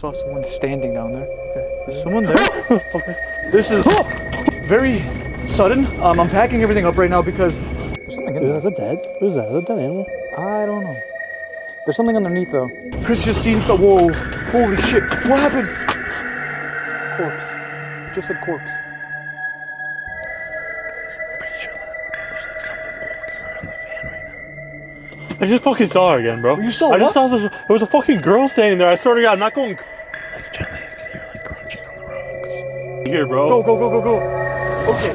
Saw someone standing down there. Okay. Is someone there? Okay. This is very sudden. I'm packing everything up right now because there's something in there. Is that dead? What is that? Is that a dead animal? I don't know. There's something underneath though. Chris just seen some. Whoa! Holy shit! What happened? Corpse. It just said corpse. I'm pretty sure that there's like something walking around the van right now. I just fucking saw her again, bro. You saw I just what? saw there was a fucking girl standing there. I swear to God, I'm not going. Like gently, I can hear like crunching on the rocks. Here, bro. Go. Okay.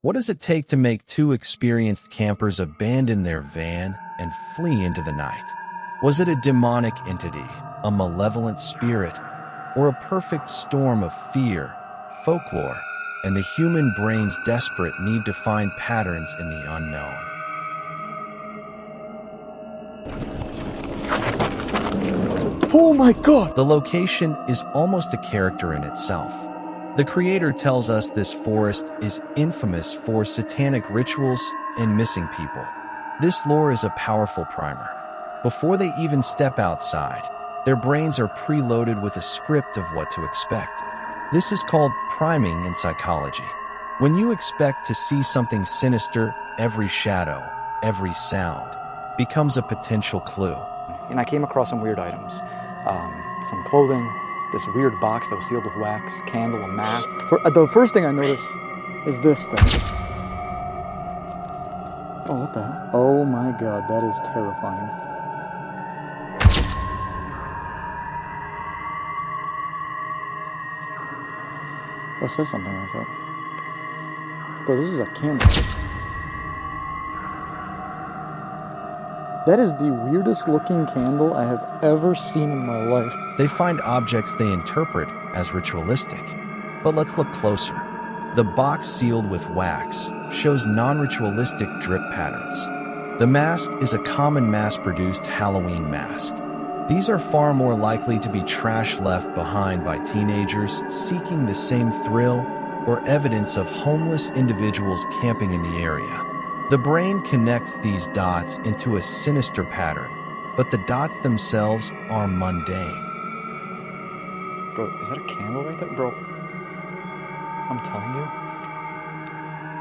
What does it take to make two experienced campers abandon their van and flee into the night? Was it a demonic entity, a malevolent spirit, or a perfect storm of fear, folklore, and the human brain's desperate need to find patterns in the unknown? Oh my God! The location is almost a character in itself. The creator tells us this forest is infamous for satanic rituals and missing people. This lore is a powerful primer. Before they even step outside, their brains are preloaded with a script of what to expect. This is called priming in psychology. When you expect to see something sinister, every shadow, every sound becomes a potential clue. And I came across some weird items. Some clothing, this weird box that was sealed with wax, candle, a mask. The first thing I noticed is this thing. Oh, what the hell? Oh my God, that is terrifying. Oh, it says something like that. Bro, this is a candle. That is the weirdest looking candle I have ever seen in my life. They find objects they interpret as ritualistic. But let's look closer. The box sealed with wax shows non-ritualistic drip patterns. The mask is a common mass-produced Halloween mask. These are far more likely to be trash left behind by teenagers seeking the same thrill or evidence of homeless individuals camping in the area. The brain connects these dots into a sinister pattern, but the dots themselves are mundane. Bro, is that a candle right there? Bro, I'm telling you,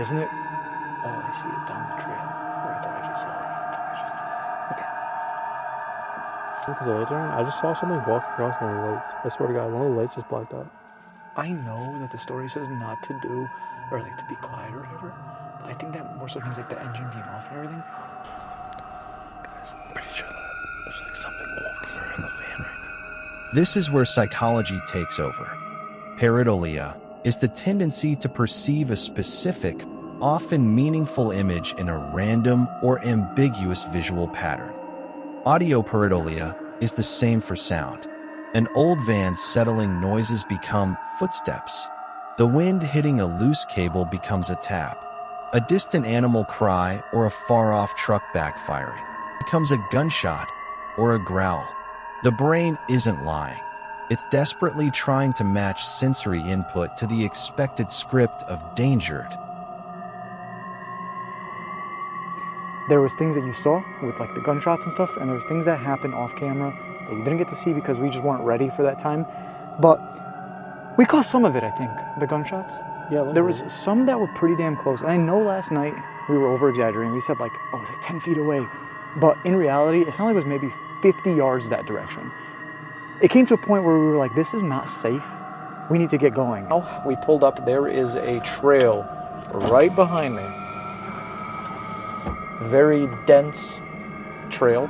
isn't it? Oh, I see it's down the trail. Right there, I just saw it. Okay. Because the lights are on. I just saw something walk across one of the lights. I swear to God, one of the lights just blacked out. I know that the story says not to do, or like to be quiet or whatever, but I think that more so means like the engine being off and everything. Guys, I'm pretty sure that there's like something walking around the van right now. This is where psychology takes over. Pareidolia is the tendency to perceive a specific, often meaningful image in a random or ambiguous visual pattern. Audio pareidolia is the same for sound. An old van's settling noises become footsteps. The wind hitting a loose cable becomes a tap. A distant animal cry or a far-off truck backfiring becomes a gunshot or a growl. The brain isn't lying. It's desperately trying to match sensory input to the expected script of dangered. There was things that you saw with like the gunshots and stuff, and there was things that happened off camera that you didn't get to see because we just weren't ready for that time. But we caught some of it, I think, the gunshots. Yeah, there was some that were pretty damn close. And I know last night we were over-exaggerating. We said like, oh, it's like 10 feet away. But in reality, it sounded like it was maybe 50 yards that direction. It came to a point where we were like, this is not safe. We need to get going. Oh, we pulled up. There is a trail right behind me. Very dense trail.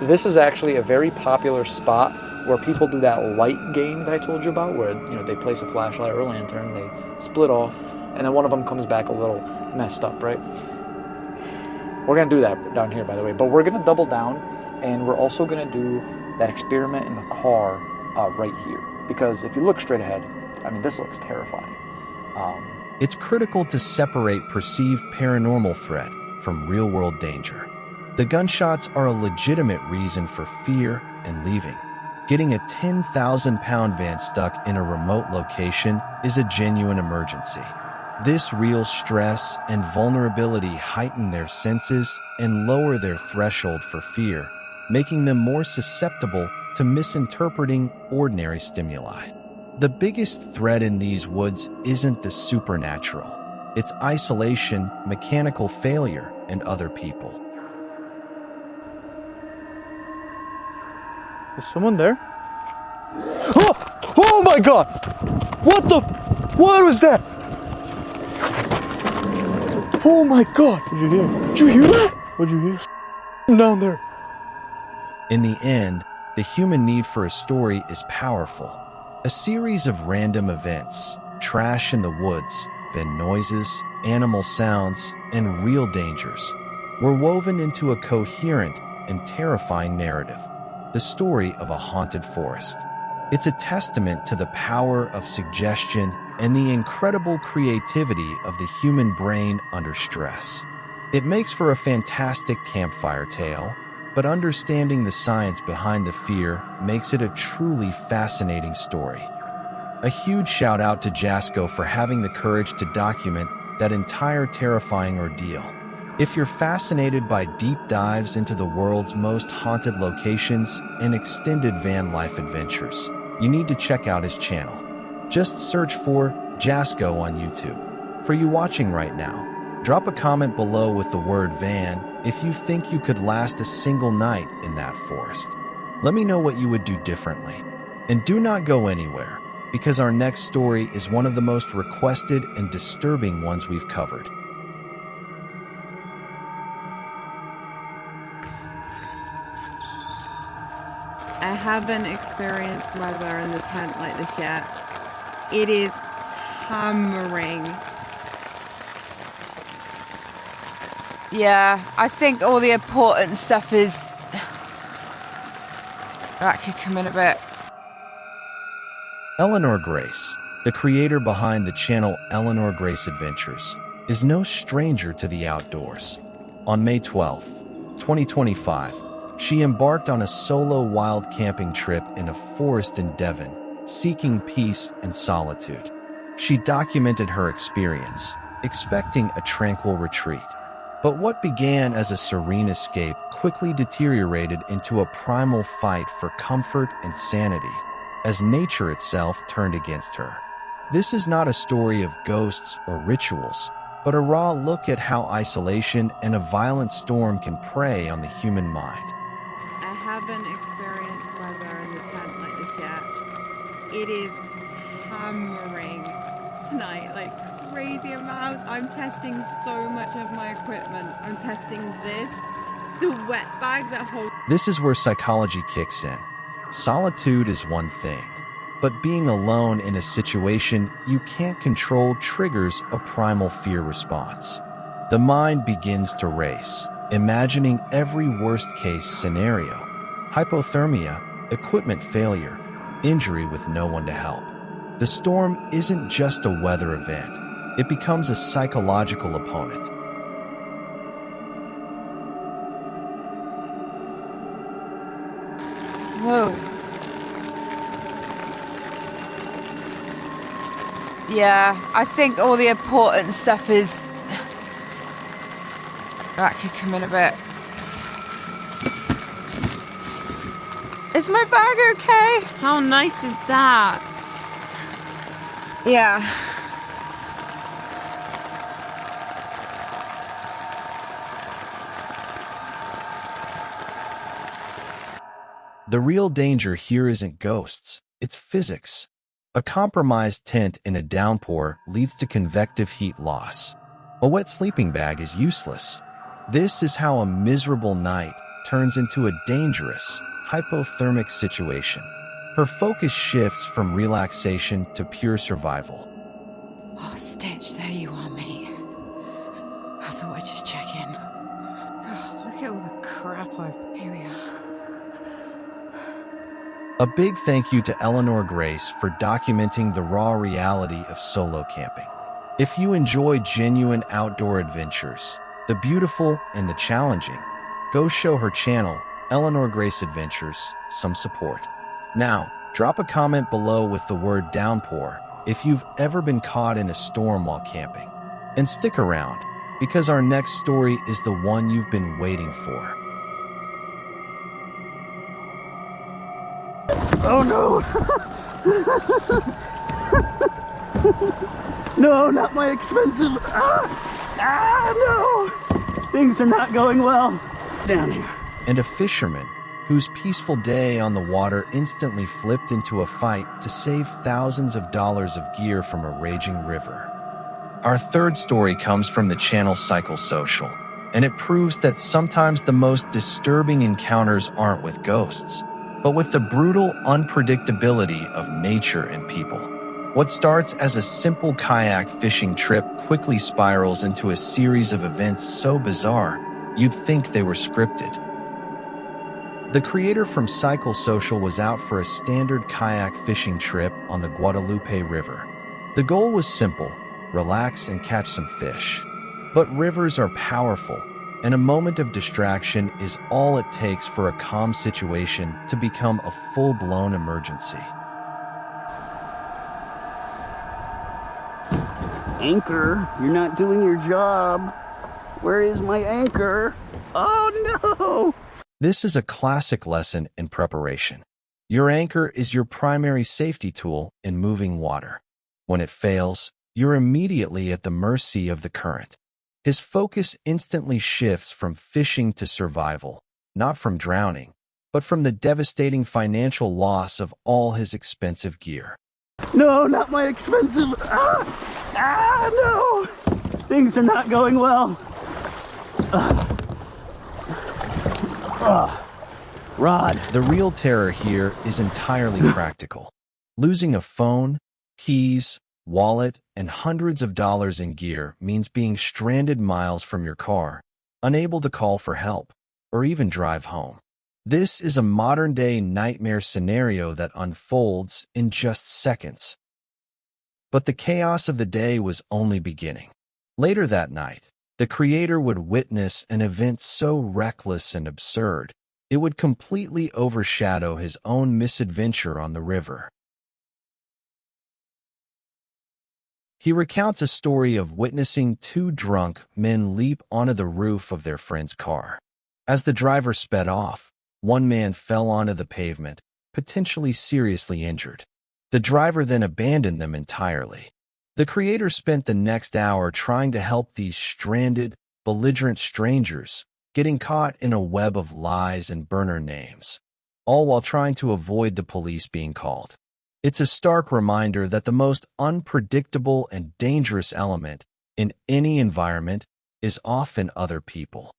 This is actually a very popular spot where people do that light game that I told you about, where they place a flashlight or a lantern, they split off, and then one of them comes back a little messed up, right? We're gonna do that down here, by the way, but we're gonna double down, and we're also gonna do that experiment in the car right here, because if you look straight ahead, I mean, this looks terrifying. It's critical to separate perceived paranormal threat from real-world danger. The gunshots are a legitimate reason for fear and leaving. Getting a 10,000-pound van stuck in a remote location is a genuine emergency. This real stress and vulnerability heighten their senses and lower their threshold for fear, making them more susceptible to misinterpreting ordinary stimuli. The biggest threat in these woods isn't the supernatural. It's isolation, mechanical failure, and other people. Is someone there? Oh! Oh my god! What was that? Oh my god! What'd you hear? Did you hear that? What'd you hear? Down there. In the end, the human need for a story is powerful. A series of random events, trash in the woods, then noises, animal sounds, and real dangers, were woven into a coherent and terrifying narrative, the story of a haunted forest. It's a testament to the power of suggestion and the incredible creativity of the human brain under stress. It makes for a fantastic campfire tale, but understanding the science behind the fear makes it a truly fascinating story. A huge shout out to Jasko for having the courage to document that entire terrifying ordeal. If you're fascinated by deep dives into the world's most haunted locations and extended van life adventures, you need to check out his channel. Just search for Jasko on YouTube. For you watching right now, drop a comment below with the word van if you think you could last a single night in that forest. Let me know what you would do differently. And do not go anywhere, because our next story is one of the most requested and disturbing ones we've covered. I haven't experienced weather in the tent like this yet. It is hammering. Yeah, I think all the important stuff is... That could come in a bit. Eleanor Grace, the creator behind the channel Eleanor Grace Adventures, is no stranger to the outdoors. On May 12, 2025, she embarked on a solo wild camping trip in a forest in Devon, seeking peace and solitude. She documented her experience, expecting a tranquil retreat. But what began as a serene escape quickly deteriorated into a primal fight for comfort and sanity, as nature itself turned against her. This is not a story of ghosts or rituals, but a raw look at how isolation and a violent storm can prey on the human mind. I haven't experienced weather in the tent like this yet. It is hammering tonight, like crazy amounts. I'm testing so much of my equipment. I'm testing this, the wet bag that holds... This is where psychology kicks in. Solitude is one thing, but being alone in a situation you can't control triggers a primal fear response. The mind begins to race, imagining every worst-case scenario: hypothermia, equipment failure, injury with no one to help. The storm isn't just a weather event, it becomes a psychological opponent. Whoa. Yeah, I think all the important stuff is... That could come in a bit. Is my bag okay? How nice is that? Yeah. The real danger here isn't ghosts, it's physics. A compromised tent in a downpour leads to convective heat loss. A wet sleeping bag is useless. This is how a miserable night turns into a dangerous, hypothermic situation. Her focus shifts from relaxation to pure survival. Oh, Stitch, there you are, mate. I thought I'd just check in. Oh, look at all the crap Here we are. A big thank you to Eleanor Grace for documenting the raw reality of solo camping. If you enjoy genuine outdoor adventures, the beautiful and the challenging, go show her channel, Eleanor Grace Adventures, some support. Now, drop a comment below with the word downpour if you've ever been caught in a storm while camping. And stick around, because our next story is the one you've been waiting for. Oh no! No, not my expensive. No! Things are not going well down here. And a fisherman whose peaceful day on the water instantly flipped into a fight to save thousands of dollars of gear from a raging river. Our third story comes from the channel Psychosocial, and it proves that sometimes the most disturbing encounters aren't with ghosts, but with the brutal unpredictability of nature and people. What starts as a simple kayak fishing trip quickly spirals into a series of events so bizarre, you'd think they were scripted. The creator from Psychosocial was out for a standard kayak fishing trip on the Guadalupe River. The goal was simple: relax and catch some fish. But rivers are powerful, and a moment of distraction is all it takes for a calm situation to become a full-blown emergency. Anchor, you're not doing your job. Where is my anchor? Oh no! This is a classic lesson in preparation. Your anchor is your primary safety tool in moving water. When it fails, you're immediately at the mercy of the current. His focus instantly shifts from fishing to survival, not from drowning, but from the devastating financial loss of all his expensive gear. No, not my expensive. No! Things are not going well. Rod. The real terror here is entirely practical. Losing a phone, keys, wallet, and hundreds of dollars in gear means being stranded miles from your car, unable to call for help, or even drive home. This is a modern-day nightmare scenario that unfolds in just seconds. But the chaos of the day was only beginning. Later that night, the creator would witness an event so reckless and absurd, it would completely overshadow his own misadventure on the river. He recounts a story of witnessing two drunk men leap onto the roof of their friend's car. As the driver sped off, one man fell onto the pavement, potentially seriously injured. The driver then abandoned them entirely. The creator spent the next hour trying to help these stranded, belligerent strangers, getting caught in a web of lies and burner names, all while trying to avoid the police being called. It's a stark reminder that the most unpredictable and dangerous element in any environment is often other people.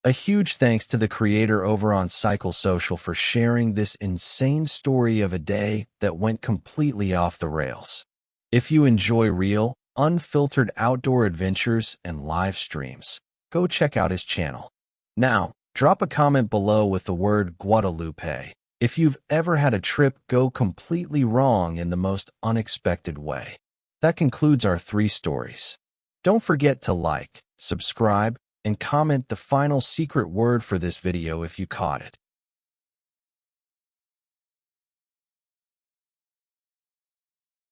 A huge thanks to the creator over on Psychosocial for sharing this insane story of a day that went completely off the rails. If you enjoy real, unfiltered outdoor adventures and live streams, go check out his channel. Now, drop a comment below with the word Guadalupe if you've ever had a trip go completely wrong in the most unexpected way. That concludes our 3 stories. Don't forget to like, subscribe, and comment the final secret word for this video if you caught it.